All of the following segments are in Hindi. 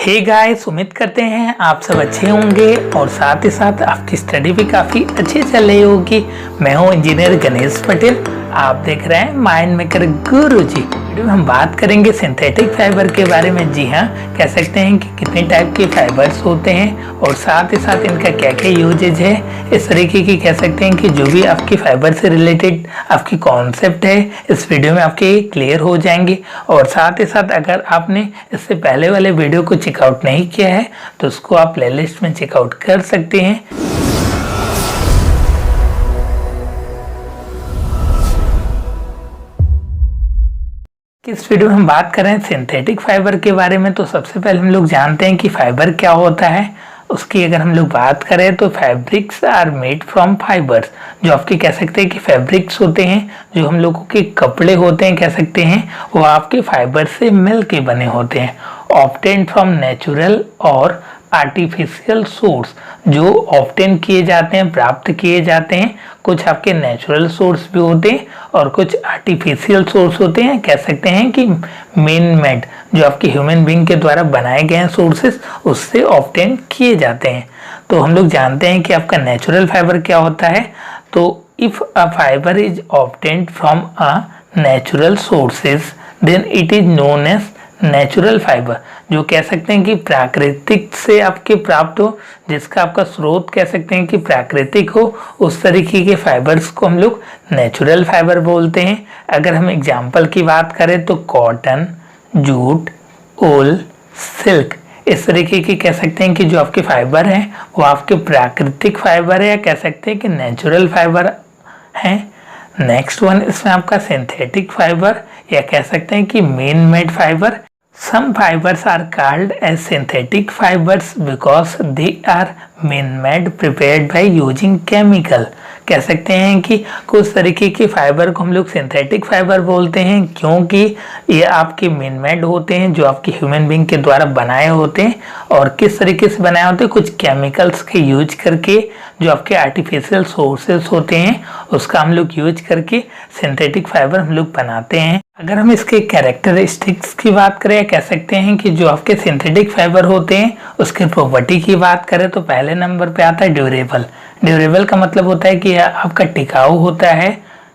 हे गाइस, उम्मीद करते हैं आप सब अच्छे होंगे और साथ ही साथ आपकी स्टडी भी काफ़ी अच्छी चल रही होगी। मैं हूं इंजीनियर गणेश पटेल। आप देख रहे हैं माइंड मेकर गुरुजी। वीडियो में हम बात करेंगे सिंथेटिक फाइबर के बारे में। जी हाँ, कह सकते हैं कि कितने टाइप के फाइबर्स होते हैं और साथ ही साथ इनका क्या क्या यूजेज है। इस तरीके की कह सकते हैं कि जो भी आपकी फाइबर से रिलेटेड आपकी कॉन्सेप्ट है इस वीडियो में आपके क्लियर हो जाएंगे। और साथ ही साथ अगर आपने इससे पहले वाले वीडियो को चेकआउट नहीं किया है तो उसको आप प्लेलिस्ट में चेकआउट कर सकते हैं। इस वीडियो में हम बात करें सिंथेटिक फाइबर के बारे में। तो सबसे पहले हम लोग जानते हैं कि फाइबर क्या होता है। उसकी अगर हम लोग बात करें तो fabrics are made from fibres. जो आपके कह सकते हैं कि फैब्रिक्स होते हैं, जो हम लोगों के कपड़े होते हैं कह सकते हैं, वो आपके फाइबर से मिल के बने होते हैं। ऑब्टेन फ्रॉम नेचुरल और आर्टिफिशियल सोर्स, जो ऑब्टेन किए जाते हैं, प्राप्त किए जाते हैं। कुछ आपके नेचुरल सोर्स भी होते हैं और कुछ आर्टिफिशियल सोर्स होते हैं। कह सकते हैं कि मेन मेड, जो आपके ह्यूमन बीइंग के द्वारा बनाए गए हैं सोर्सेस, उससे ऑब्टेन किए जाते हैं। तो हम लोग जानते हैं कि आपका नेचुरल फाइबर क्या होता है। तो if a fibre is obtained from a natural sources then it is known as natural fibre. जो कह सकते हैं कि प्राकृतिक से आपके प्राप्त हो, जिसका आपका स्रोत कह सकते हैं कि प्राकृतिक हो, उस तरीके के फाइबर्स को हम लोग नेचुरल फाइबर बोलते हैं। अगर हम एग्जांपल की बात करें तो कॉटन, जूट, वूल, सिल्क, इस तरीके की कह सकते हैं कि जो आपके फाइबर हैं वो आपके प्राकृतिक फाइबर है या कह सकते हैं कि नेचुरल फाइबर हैं। नेक्स्ट वन इसमें आपका सिंथेटिक फाइबर या कह सकते हैं कि main made fibre. Some fibers are called as synthetic fibers because they are man-made prepared by using chemical। कह सकते हैं कि कुछ तरीके के फाइबर को हम लोग सिंथेटिक फाइबर बोलते हैं क्योंकि ये आपके मेन मेड होते हैं, जो आपके ह्यूमन बीइंग के द्वारा बनाए होते हैं। और किस तरीके से बनाए होते हैं, कुछ केमिकल्स के यूज करके, जो आपके आर्टिफिशियल सोर्सेस होते हैं उसका हम लोग यूज करके सिंथेटिक फाइबर हम लोग बनाते हैं। अगर हम इसके कैरेक्टरिस्टिक्स की बात करें, कह सकते हैं कि जो आपके सिंथेटिक फाइबर होते हैं उसके प्रॉपर्टी की बात करें तो पहले नंबर पे आता है ड्यूरेबल। ड्यूरेबल का मतलब होता है कि आपका टिकाऊ होता है,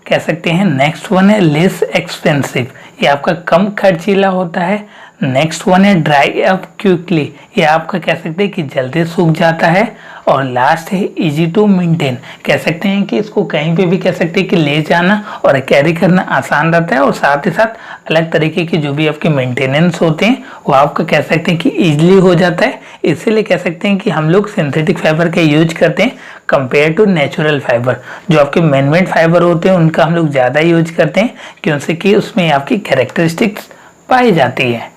कह सकते हैं। नेक्स्ट वन है लेस एक्सपेंसिव, ये आपका कम खर्चीला होता है। नेक्स्ट वन है ड्राई अप क्विकली, ये आपका कह सकते हैं कि जल्दी सूख जाता है। और लास्ट है इजी टू मेंटेन, कह सकते हैं कि इसको कहीं पे भी कह सकते हैं कि ले जाना और कैरी करना आसान रहता है। और साथ ही साथ अलग तरीके की जो भी आपके मेंटेनेंस होते हैं वो आपको कह सकते हैं कि ईजिली हो जाता है। इसीलिए कह सकते हैं कि हम लोग सिंथेटिक फाइबर का यूज करते हैं कंपेयर टू नेचुरल फाइबर। जो आपके मैन मेड फाइबर होते हैं उनका हम लोग ज़्यादा यूज करते हैं क्योंकि उसमें आपकी कैरेक्टरिस्टिक्स पाई जाती है।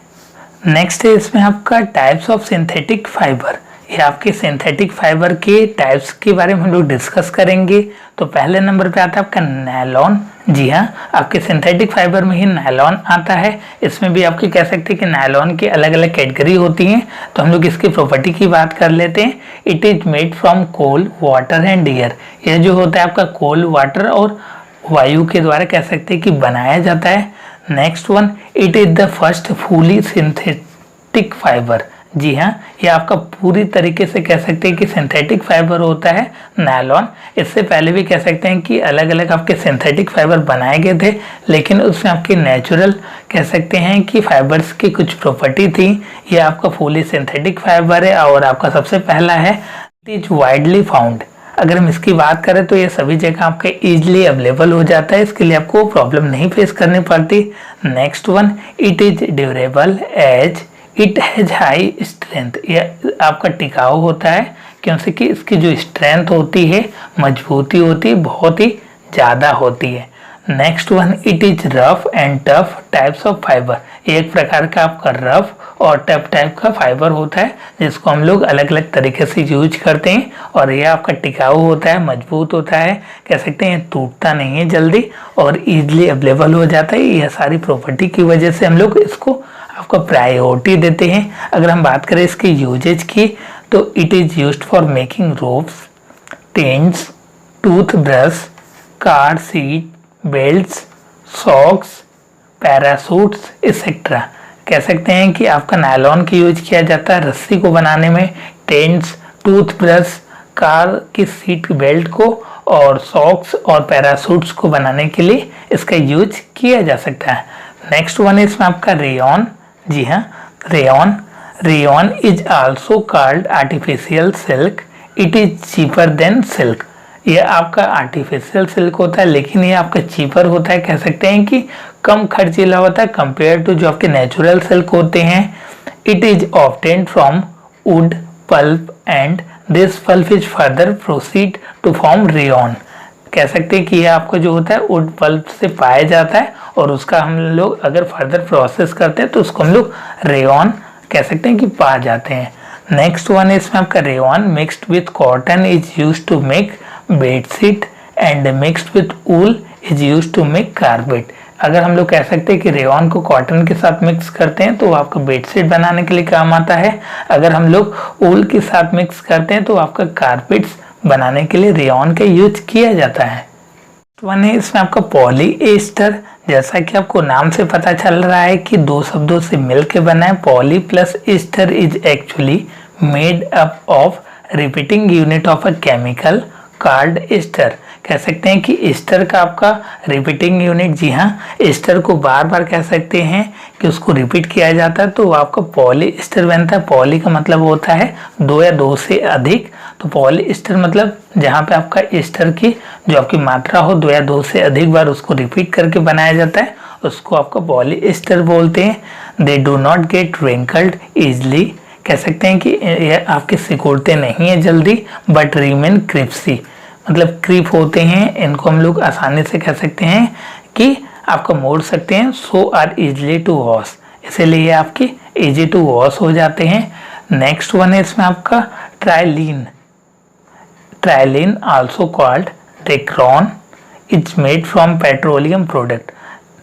नेक्स्ट है इसमें आपका टाइप्स ऑफ सिंथेटिक फाइबर। ये आपके सिंथेटिक फाइबर के टाइप्स के बारे में हम लोग डिस्कस करेंगे। तो पहले नंबर पे आता है आपका नायलॉन। जी हाँ, आपके सिंथेटिक फाइबर में ही नायलॉन आता है। इसमें भी आपके कह सकते हैं कि नायलॉन की अलग अलग कैटेगरी होती हैं। तो हम लोग इसकी प्रॉपर्टी की बात कर लेते हैं। It is made from coal, water and air. यह जो होता है आपका कोल, वाटर और वायु के द्वारा कह सकते हैं कि बनाया जाता है। Next one, it is the first fully synthetic fibre. जी हाँ, ये आपका पूरी तरीके से कह सकते हैं कि सिंथेटिक फाइबर होता है नायलॉन। इससे पहले भी कह सकते हैं कि अलग अलग आपके सिंथेटिक फाइबर बनाए गए थे, लेकिन उसमें आपके नेचुरल कह सकते हैं कि फाइबर्स की कुछ प्रॉपर्टी थी। ये आपका फुली सिंथेटिक फाइबर है और आपका सबसे पहला है इट इज वाइडली फाउंड। अगर हम इसकी बात करें तो ये सभी जगह आपका इजीली अवेलेबल हो जाता है, इसके लिए आपको प्रॉब्लम नहीं फेस करनी पड़ती। Next one, it is durable as it has high strength. यह आपका टिकाऊ होता है क्योंकि इसकी जो स्ट्रेंथ होती है, मजबूती होती है, बहुत ही ज़्यादा होती है। Next one, it is rough and tough types of fibre. एक प्रकार का आपका रफ और टफ टाइप का फाइबर होता है जिसको हम लोग अलग अलग तरीके से यूज करते हैं। और यह आपका टिकाऊ होता है, मजबूत होता है, कह सकते हैं टूटता नहीं है जल्दी और इजीली अवेलेबल हो जाता है। यह सारी प्रॉपर्टी की वजह से हम लोग इसको आपको प्रायोरिटी देते हैं। अगर हम बात करें इसके यूजेज की तो it is used for making ropes, tents, tooth brush, car seat, belts, socks, parachutes etcetera. कह सकते हैं कि आपका नायलॉन का यूज किया जाता है रस्सी को बनाने में, टेंट्स, टूथब्रश, कार की सीट बेल्ट को और सॉक्स और पैरासूट्स को बनाने के लिए इसका यूज किया जा सकता है। नेक्स्ट वन है इसमें आपका रेयॉन। जी हाँ, rayon. Rayon is also called artificial silk, it is cheaper than silk. ये आपका आर्टिफिशियल सिल्क होता है लेकिन ये आपका चीपर होता है, कह सकते हैं कि कम खर्चीला होता है कंपेयर टू जो आपके नेचुरल सिल्क होते हैं। It is obtained from wood pulp and this pulp is further proceed to form rayon. कह सकते हैं कि ये आपको जो होता है वुड पल्प से पाया जाता है और उसका हम लोग अगर फर्दर प्रोसेस करते हैं तो उसको हम लोग रेयॉन कह सकते हैं कि पा जाते हैं। नेक्स्ट वन है इसमें आपका rayon mixed with cotton is use to make bedsheet and mixed with wool is use to make carpet. अगर हम लोग कह सकते हैं कि रेयॉन को कॉटन के साथ मिक्स करते हैं तो वो आपका बेडशीट बनाने के लिए काम आता है। अगर हम लोग वूल के साथ मिक्स करते हैं तो आपका कारपेट्स बनाने के लिए रेयॉन का यूज किया जाता है। वन है इसमें आपका पॉलीएस्टर। जैसा कि आपको नाम से पता चल रहा है कि दो शब्दों से मिलकर बना है। Poly plus ester is actually made up of repeating unit of a chemical called ester. कह सकते हैं कि एस्टर का आपका रिपीटिंग यूनिट, जी हाँ, एस्टर को बार बार कह सकते हैं कि उसको रिपीट किया जाता है तो वो आपका पॉलीएस्टर बनता है। पॉली का मतलब होता है दो या दो से अधिक, तो पॉलीएस्टर मतलब जहाँ पे आपका एस्टर की जो आपकी मात्रा हो दो या दो से अधिक बार उसको रिपीट करके बनाया जाता है, उसको आपका पॉलीएस्टर बोलते हैं। They do not gate wrinkled easily. कह सकते हैं कि ये आपके सिकुड़ते नहीं है जल्दी, बट रिमेन क्रिप्सी, मतलब क्रीप होते हैं, इनको हम लोग आसानी से कह सकते हैं कि आपका मोड़ सकते हैं। सो आर इजली टू वॉश, इसीलिए ये आपके इजी टू वॉश हो जाते हैं। नेक्स्ट वन है इसमें आपका terylene. Terylene also called dacron is made from petroleum product.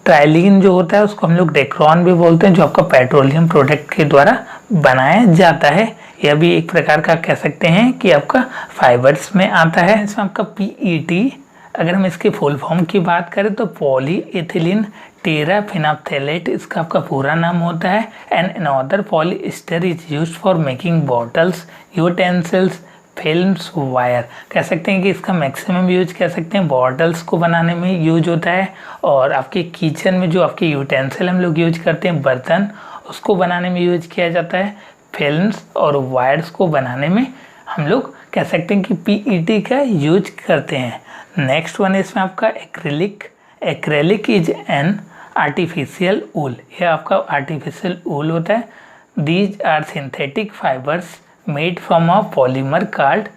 Terylene जो होता है उसको हम लोग डेक्रॉन भी बोलते हैं, जो आपका पेट्रोलियम प्रोडक्ट के द्वारा बनाया जाता है। यह भी एक प्रकार का कह सकते हैं कि आपका फाइबर्स में आता है। इसमें आपका पीईटी, अगर हम इसके फुल फॉर्म की बात करें तो पॉली एथिलीन टेराफिनाप्थेलेट इसका आपका पूरा नाम होता है। And another polyester is used for making bottles, utensils, films, wire. कह सकते हैं कि इसका मैक्सिमम यूज कह सकते हैं बॉटल्स को बनाने में यूज होता है, और आपके किचन में जो आपके यूटेंसिल हम लोग यूज करते हैं बर्तन, उसको बनाने में यूज किया जाता है। फिल्म्स और वायर्स को बनाने में हम लोग कह सकते हैं कि पीईटी का यूज करते हैं। नेक्स्ट वन है इसमें आपका acrylic. Acrylic is an artificial wool. यह आपका आर्टिफिशियल वूल होता है। These are synthetic fibres made from a polymer called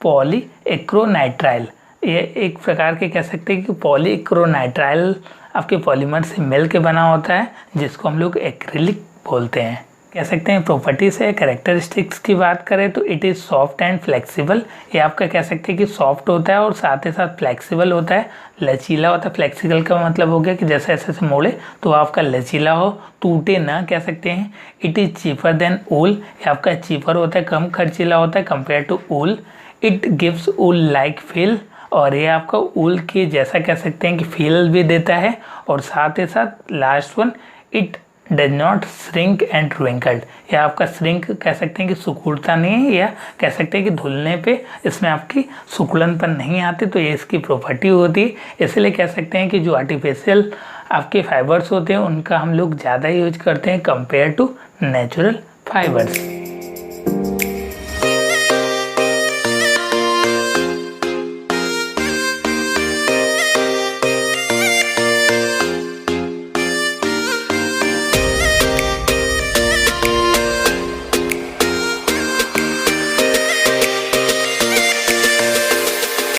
polyacrylonitrile. ये एक प्रकार के कह सकते हैं कि पॉलीएक्रोनाइट्राइल आपके पॉलीमर से मिल के बना होता है, जिसको हम लोग एक्रिलिक बोलते हैं। कह सकते हैं प्रॉपर्टी से कैरेक्टरिस्टिक्स की बात करें तो it is soft and flexible. ये आपका कह सकते हैं कि सॉफ्ट होता है और साथ ही साथ फ्लेक्सिबल होता है, लचीला होता है। फ्लेक्सिबल का मतलब हो गया कि जैसे ऐसे मोड़े तो आपका लचीला हो, टूटे ना, कह सकते हैं। It is cheaper than wool. ये आपका चीपर होता है, कम खर्चीला होता है compare to wool. It gives wool like feel, और ये आपका वूल के जैसा कह सकते हैं कि फील भी देता है। और साथ ही साथ last one, it does not shrink and wrinkled. या आपका श्रिंक कह सकते हैं कि सिकुड़ता नहीं है, या कह सकते हैं कि धुलने पे इसमें आपकी सिकुड़नपन नहीं आती, तो ये इसकी प्रॉपर्टी होती है। इसलिए कह सकते हैं कि जो आर्टिफिशियल आपके फाइबर्स होते हैं उनका हम लोग ज़्यादा यूज करते हैं कंपेयर टू नेचुरल फाइबर्स।